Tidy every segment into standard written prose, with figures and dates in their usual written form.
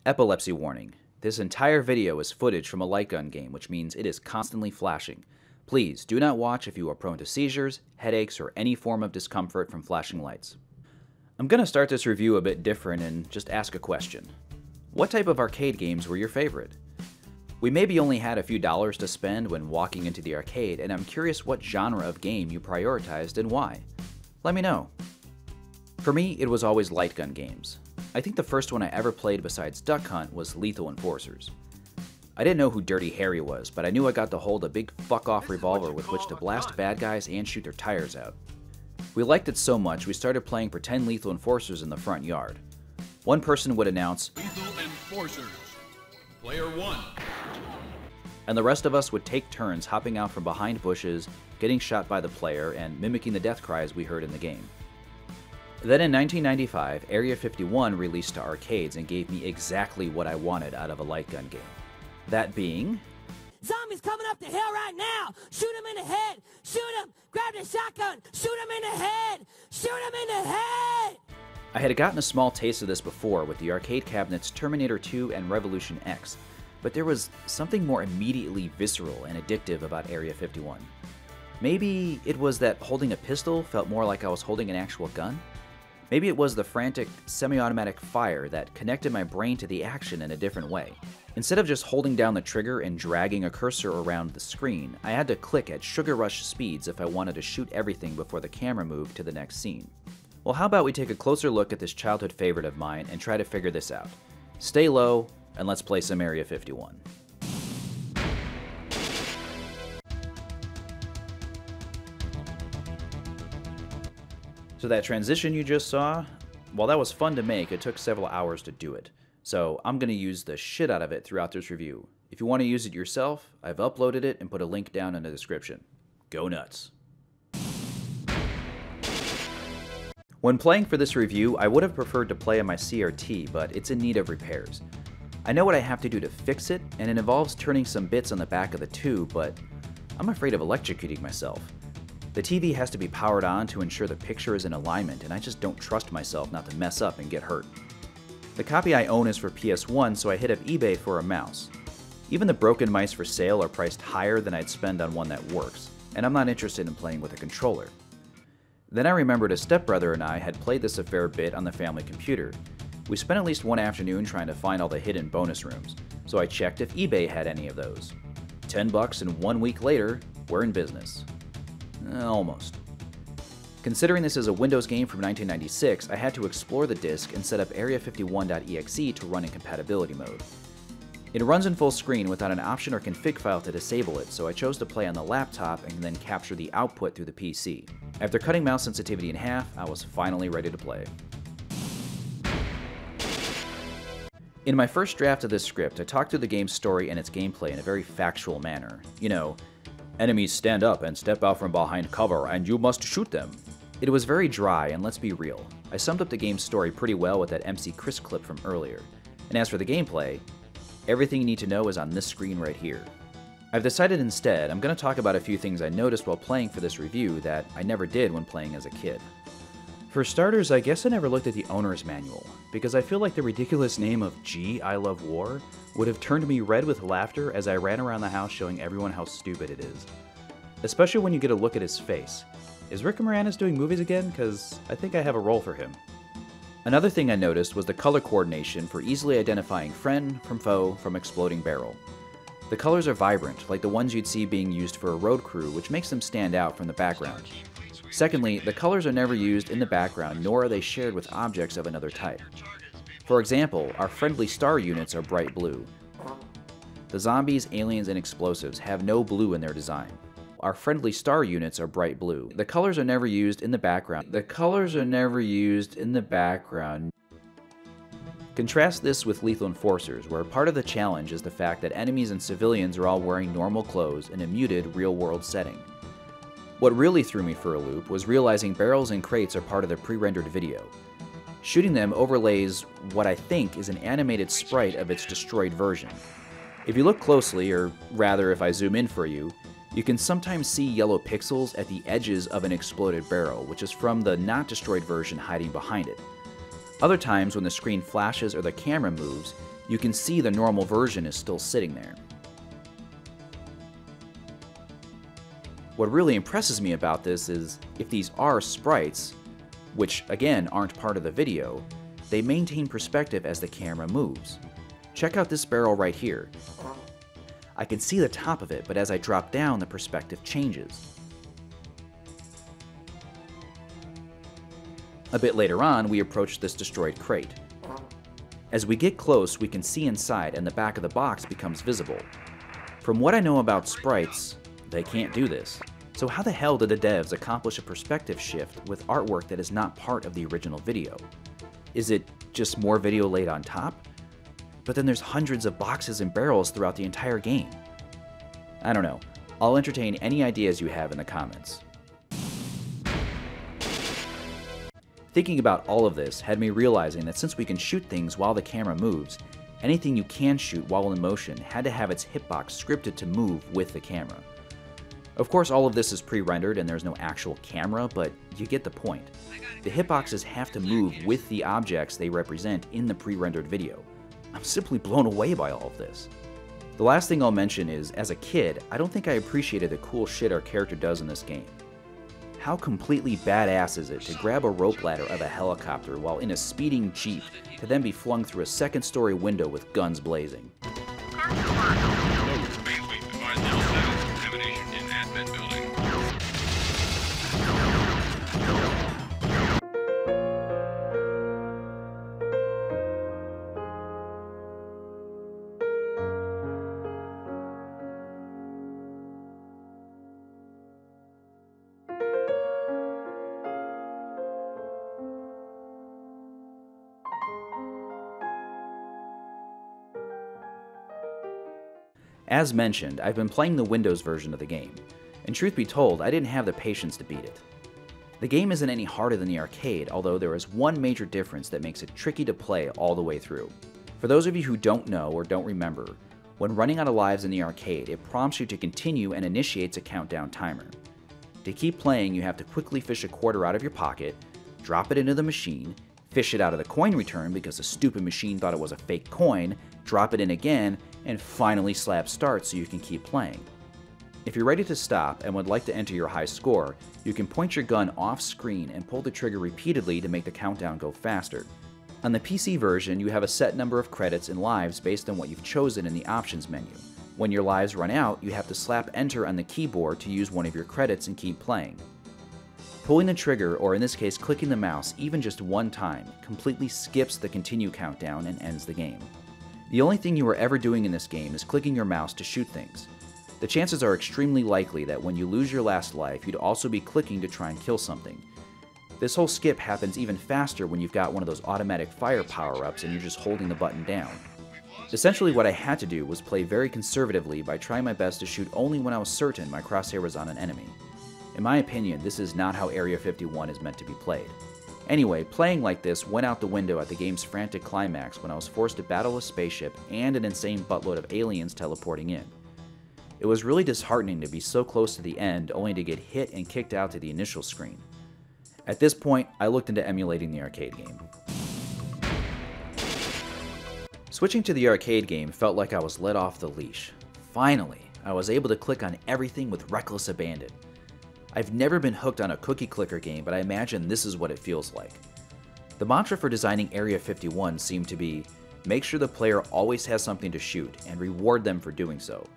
Epilepsy warning. This entire video is footage from a light gun game, which means it is constantly flashing. Please do not watch if you are prone to seizures, headaches, or any form of discomfort from flashing lights. I'm going to start this review a bit different and just ask a question. What type of arcade games were your favorite? We maybe only had a few dollars to spend when walking into the arcade, and I'm curious what genre of game you prioritized and why. Let me know. For me, it was always light gun games. I think the first one I ever played besides Duck Hunt was Lethal Enforcers. I didn't know who Dirty Harry was, but I knew I got to hold a big fuck-off revolver with which to blast bad guys and shoot their tires out. We liked it so much, we started playing pretend Lethal Enforcers in the front yard. One person would announce, Lethal Enforcers, Player 1. And the rest of us would take turns hopping out from behind bushes, getting shot by the player, and mimicking the death cries we heard in the game. Then in 1995, Area 51 released to arcades and gave me exactly what I wanted out of a light gun game. That being... Zombies coming up the hill right now! Shoot him in the head! Shoot him! Grab the shotgun! Shoot him in the head! Shoot him in the head! I had gotten a small taste of this before with the arcade cabinets Terminator 2 and Revolution X, but there was something more immediately visceral and addictive about Area 51. Maybe it was that holding a pistol felt more like I was holding an actual gun? Maybe it was the frantic, semi-automatic fire that connected my brain to the action in a different way. Instead of just holding down the trigger and dragging a cursor around the screen, I had to click at sugar rush speeds if I wanted to shoot everything before the camera moved to the next scene. Well, how about we take a closer look at this childhood favorite of mine and try to figure this out. Stay low, and let's play some Area 51. So that transition you just saw, while that was fun to make, it took several hours to do it. So I'm going to use the shit out of it throughout this review. If you want to use it yourself, I've uploaded it and put a link down in the description. Go nuts. When playing for this review, I would have preferred to play on my CRT, but it's in need of repairs. I know what I have to do to fix it, and it involves turning some bits on the back of the tube, but I'm afraid of electrocuting myself. The TV has to be powered on to ensure the picture is in alignment, and I just don't trust myself not to mess up and get hurt. The copy I own is for PS1, so I hit up eBay for a mouse. Even the broken mice for sale are priced higher than I'd spend on one that works, and I'm not interested in playing with a controller. Then I remembered a stepbrother and I had played this a fair bit on the family computer. We spent at least one afternoon trying to find all the hidden bonus rooms, so I checked if eBay had any of those. $10 and 1 week later, we're in business. Almost. Considering this is a Windows game from 1996, I had to explore the disk and set up Area51.exe to run in compatibility mode. It runs in full screen without an option or config file to disable it, so I chose to play on the laptop and then capture the output through the PC. After cutting mouse sensitivity in half, I was finally ready to play. In my first draft of this script, I talked through the game's story and its gameplay in a very factual manner. You know, enemies stand up and step out from behind cover, and you must shoot them. It was very dry, and let's be real. I summed up the game's story pretty well with that MC Chris clip from earlier. And as for the gameplay, everything you need to know is on this screen right here. I've decided instead I'm going to talk about a few things I noticed while playing for this review that I never did when playing as a kid. For starters, I guess I never looked at the owner's manual, because I feel like the ridiculous name of G, I Love War would have turned me red with laughter as I ran around the house showing everyone how stupid it is. Especially when you get a look at his face. Is Rick Moranis doing movies again? Because I think I have a role for him. Another thing I noticed was the color coordination for easily identifying friend from foe from exploding barrel. The colors are vibrant, like the ones you'd see being used for a road crew, which makes them stand out from the background. Secondly, the colors are never used in the background, nor are they shared with objects of another type. For example, our friendly star units are bright blue. The zombies, aliens, and explosives have no blue in their design. Our friendly star units are bright blue. The colors are never used in the background. Contrast this with Lethal Enforcers, where part of the challenge is the fact that enemies and civilians are all wearing normal clothes in a muted, real-world setting. What really threw me for a loop was realizing barrels and crates are part of the pre-rendered video. Shooting them overlays what I think is an animated sprite of its destroyed version. If you look closely, or rather if I zoom in for you, you can sometimes see yellow pixels at the edges of an exploded barrel, which is from the not destroyed version hiding behind it. Other times when the screen flashes or the camera moves, You can see the normal version is still sitting there. What really impresses me about this is, if these are sprites, which again aren't part of the video, they maintain perspective as the camera moves. Check out this barrel right here. I can see the top of it, but as I drop down, the perspective changes. A bit later on, we approach this destroyed crate. As we get close, we can see inside and the back of the box becomes visible. From what I know about sprites, they can't do this. So how the hell did the devs accomplish a perspective shift with artwork that is not part of the original video? Is it just more video laid on top? But then there's hundreds of boxes and barrels throughout the entire game. I don't know. I'll entertain any ideas you have in the comments. Thinking about all of this had me realizing that since we can shoot things while the camera moves, anything you can shoot while in motion had to have its hitbox scripted to move with the camera. Of course, all of this is pre-rendered and there's no actual camera, but you get the point. The hitboxes have to move with the objects they represent in the pre-rendered video. I'm simply blown away by all of this. The last thing I'll mention is, as a kid, I don't think I appreciated the cool shit our character does in this game. How completely badass is it to grab a rope ladder of a helicopter while in a speeding jeep to then be flung through a second-story window with guns blazing? As mentioned, I've been playing the Windows version of the game, and truth be told, I didn't have the patience to beat it. The game isn't any harder than the arcade, although there is one major difference that makes it tricky to play all the way through. For those of you who don't know or don't remember, when running out of lives in the arcade, it prompts you to continue and initiates a countdown timer. To keep playing, you have to quickly fish a quarter out of your pocket, drop it into the machine, fish it out of the coin return because the stupid machine thought it was a fake coin, drop it in again, and finally slap start so you can keep playing. If you're ready to stop and would like to enter your high score, you can point your gun off screen and pull the trigger repeatedly to make the countdown go faster. On the PC version, you have a set number of credits and lives based on what you've chosen in the options menu. When your lives run out, you have to slap enter on the keyboard to use one of your credits and keep playing. Pulling the trigger, or in this case clicking the mouse even just one time, completely skips the continue countdown and ends the game. The only thing you are ever doing in this game is clicking your mouse to shoot things. The chances are extremely likely that when you lose your last life, you'd also be clicking to try and kill something. This whole skip happens even faster when you've got one of those automatic fire power-ups and you're just holding the button down. Essentially what I had to do was play very conservatively by trying my best to shoot only when I was certain my crosshair was on an enemy. In my opinion, this is not how Area 51 is meant to be played. Anyway, playing like this went out the window at the game's frantic climax when I was forced to battle a spaceship and an insane buttload of aliens teleporting in. It was really disheartening to be so close to the end only to get hit and kicked out to the initial screen. At this point, I looked into emulating the arcade game. Switching to the arcade game felt like I was let off the leash. Finally, I was able to click on everything with reckless abandon. I've never been hooked on a cookie clicker game, but I imagine this is what it feels like. The mantra for designing Area 51 seemed to be, make sure the player always has something to shoot, and reward them for doing so.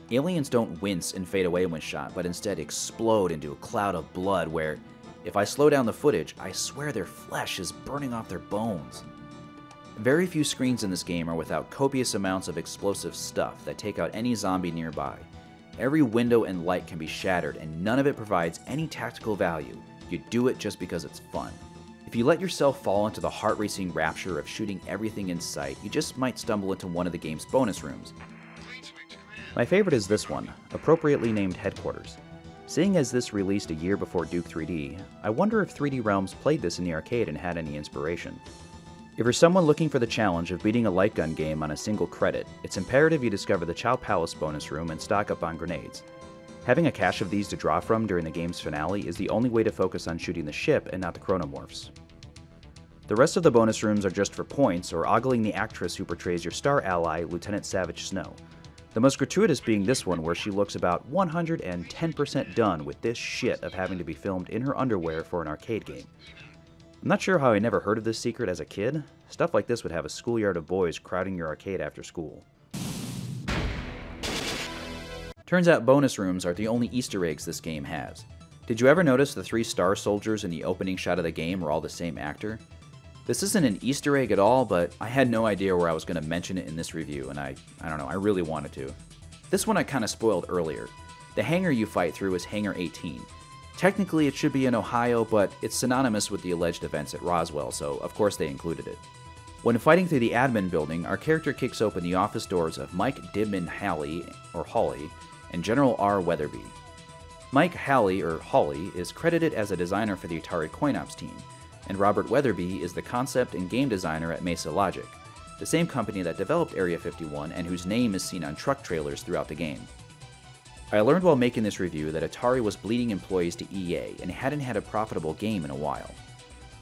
Aliens don't wince and fade away when shot, but instead explode into a cloud of blood where, if I slow down the footage, I swear their flesh is burning off their bones. Very few screens in this game are without copious amounts of explosive stuff that take out any zombie nearby. Every window and light can be shattered, and none of it provides any tactical value. You do it just because it's fun. If you let yourself fall into the heart-racing rapture of shooting everything in sight, you just might stumble into one of the game's bonus rooms. My favorite is this one, appropriately named Headquarters. Seeing as this released a year before Duke 3D, I wonder if 3D Realms played this in the arcade and had any inspiration. If you're someone looking for the challenge of beating a light gun game on a single credit, it's imperative you discover the Chow Palace bonus room and stock up on grenades. Having a cache of these to draw from during the game's finale is the only way to focus on shooting the ship and not the chronomorphs. The rest of the bonus rooms are just for points or ogling the actress who portrays your star ally, Lieutenant Savage Snow. The most gratuitous being this one, where she looks about 110% done with this shit of having to be filmed in her underwear for an arcade game. I'm not sure how I never heard of this secret as a kid. Stuff like this would have a schoolyard of boys crowding your arcade after school. Turns out bonus rooms are the only Easter eggs this game has. Did you ever notice the 3 star soldiers in the opening shot of the game are all the same actor? This isn't an Easter egg at all, but I had no idea where I was going to mention it in this review, and I don't know, I really wanted to. This one I kind of spoiled earlier. The hangar you fight through is Hangar 18. Technically it should be in Ohio, but it's synonymous with the alleged events at Roswell, so of course they included it. When fighting through the admin building, our character kicks open the office doors of Mike Dibman Halley, or Hawley, and General R. Weatherby. Mike Halley, or Hawley, is credited as a designer for the Atari CoinOps team, and Robert Weatherby is the concept and game designer at Mesa Logic, the same company that developed Area 51 and whose name is seen on truck trailers throughout the game. I learned while making this review that Atari was bleeding employees to EA and hadn't had a profitable game in a while.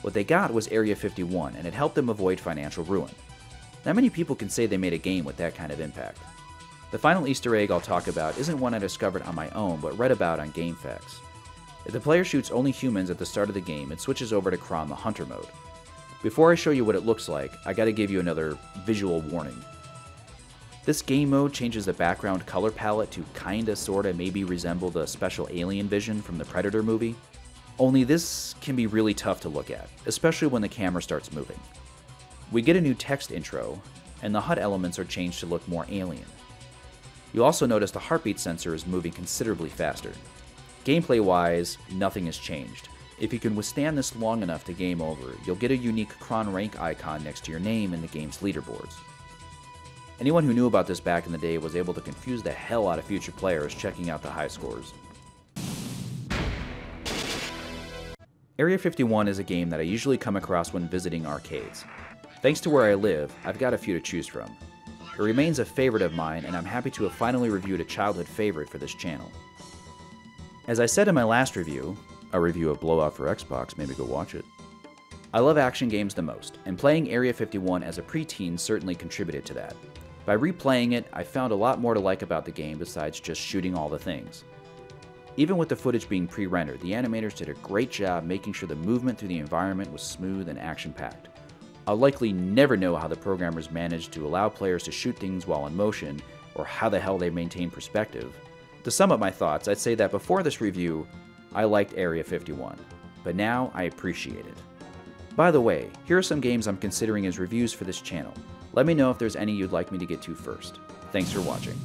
What they got was Area 51, and it helped them avoid financial ruin. Not many people can say they made a game with that kind of impact. The final Easter egg I'll talk about isn't one I discovered on my own, but read about on GameFAQs. If the player shoots only humans at the start of the game, it switches over to Kron the Hunter mode. Before I show you what it looks like, I gotta give you another visual warning. This game mode changes the background color palette to kinda sorta maybe resemble the special alien vision from the Predator movie. Only this can be really tough to look at, especially when the camera starts moving. We get a new text intro, and the HUD elements are changed to look more alien. You'll also notice the heartbeat sensor is moving considerably faster. Gameplay-wise, nothing has changed. If you can withstand this long enough to game over, you'll get a unique Kron rank icon next to your name in the game's leaderboards. Anyone who knew about this back in the day was able to confuse the hell out of future players checking out the high scores. Area 51 is a game that I usually come across when visiting arcades. Thanks to where I live, I've got a few to choose from. It remains a favorite of mine, and I'm happy to have finally reviewed a childhood favorite for this channel. As I said in my last review, a review of Blowout for Xbox, maybe go watch it, I love action games the most, and playing Area 51 as a preteen certainly contributed to that. By replaying it, I found a lot more to like about the game besides just shooting all the things. Even with the footage being pre-rendered, the animators did a great job making sure the movement through the environment was smooth and action-packed. I'll likely never know how the programmers managed to allow players to shoot things while in motion, or how the hell they maintain perspective. To sum up my thoughts, I'd say that before this review, I liked Area 51, but now I appreciate it. By the way, here are some games I'm considering as reviews for this channel. Let me know if there's any you'd like me to get to first. Thanks for watching.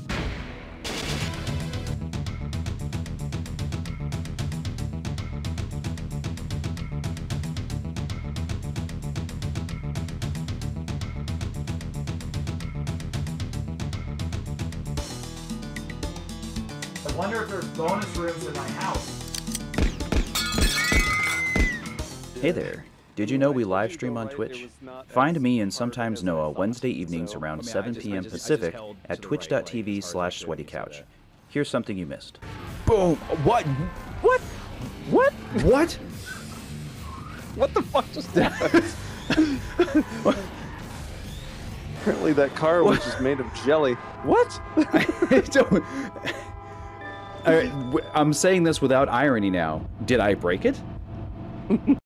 I wonder if there's bonus rooms in my house. Hey there. Did you know we live stream on Twitch? Find me and sometimes Noah Wednesday evenings around 7 p.m. Pacific at twitch.tv/sweatycouch. Here's something you missed. Boom! What? What? What? What? What the fuck just happened? Apparently that car was just made of jelly. What? I'm saying this without irony now. Did I break it?